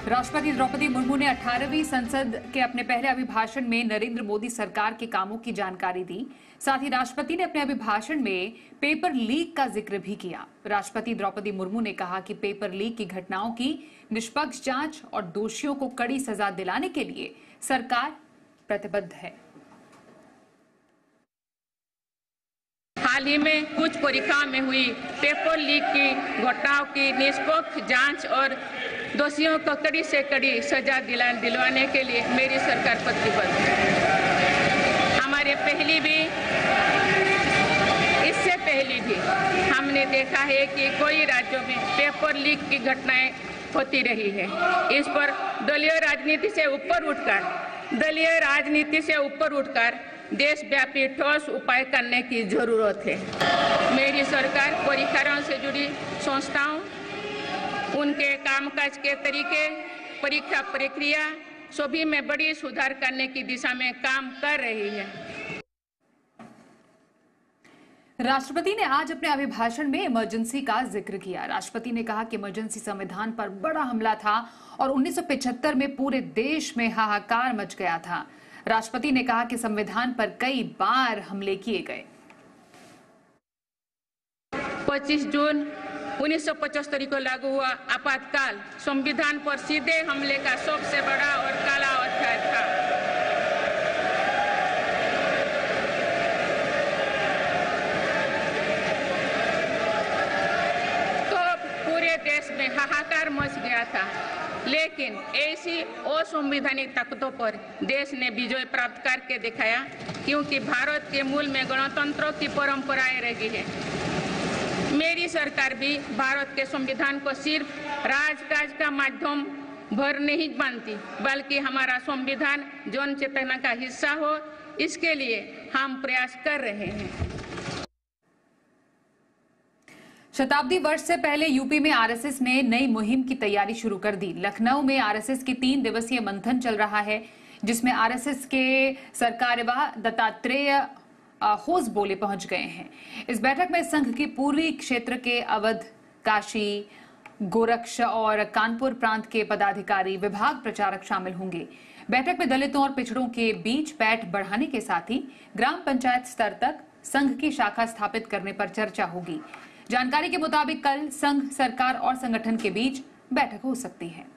राष्ट्रपति द्रौपदी मुर्मू ने 18वीं संसद के अपने पहले अभिभाषण में नरेंद्र मोदी सरकार के कामों की जानकारी दी। साथ ही राष्ट्रपति ने अपने अभिभाषण में पेपर लीक का जिक्र भी किया। राष्ट्रपति द्रौपदी मुर्मू ने कहा कि पेपर लीक की घटनाओं की निष्पक्ष जांच और दोषियों को कड़ी सजा दिलाने के लिए सरकार प्रतिबद्ध है। हाल ही में कुछ परीक्षाओं में हुई पेपर लीक की घटनाओं की निष्पक्ष जांच और दोषियों को कड़ी से कड़ी सजा दिलवाने के लिए मेरी सरकार प्रतिबद्ध है। हमारे इससे पहले भी हमने देखा है कि कई राज्यों में पेपर लीक की घटनाएं होती रही है। इस पर दलीय राजनीति से ऊपर उठकर देशव्यापी ठोस उपाय करने की जरूरत है। मेरी सरकार परीक्षाओं से जुड़ी संस्थाओं, उनके कामकाज के तरीके, परीक्षा प्रक्रिया सभी में बड़ी सुधार करने की दिशा में काम कर रही है। राष्ट्रपति ने आज अपने अभिभाषण में इमरजेंसी का जिक्र किया। राष्ट्रपति ने कहा कि इमरजेंसी संविधान पर बड़ा हमला था और 1975 में पूरे देश में हाहाकार मच गया था। राष्ट्रपति ने कहा कि संविधान पर कई बार हमले किए गए। 25 जून 1975 को लागू हुआ आपातकाल संविधान पर सीधे हमले का सबसे बड़ा और काला अध्याय था। तो पूरे देश में हाहाकार मच गया था, लेकिन ऐसी असंवैधानिक ताकतों पर देश ने विजय प्राप्त करके दिखाया, क्योंकि भारत के मूल में गणतंत्र की परंपराएं रही है। मेरी सरकार भी भारत के संविधान को सिर्फ राजकाज का माध्यम भर नहीं मानती, बल्कि हमारा संविधान जन चेतना का हिस्सा हो, इसके लिए हम प्रयास कर रहे हैं। शताब्दी वर्ष से पहले यूपी में आरएसएस ने नई मुहिम की तैयारी शुरू कर दी। लखनऊ में आरएसएस की 3 दिवसीय मंथन चल रहा है, जिसमें आरएसएस के सरकार्यवाह दत्तात्रेय होस बोले पहुंच गए हैं। इस बैठक में संघ के पूर्वी क्षेत्र के अवध, काशी, गोरक्ष और कानपुर प्रांत के पदाधिकारी, विभाग प्रचारक शामिल होंगे। बैठक में दलितों और पिछड़ों के बीच पैठ बढ़ाने के साथ ही ग्राम पंचायत स्तर तक संघ की शाखा स्थापित करने पर चर्चा होगी। जानकारी के मुताबिक कल संघ, सरकार और संगठन के बीच बैठक हो सकती है।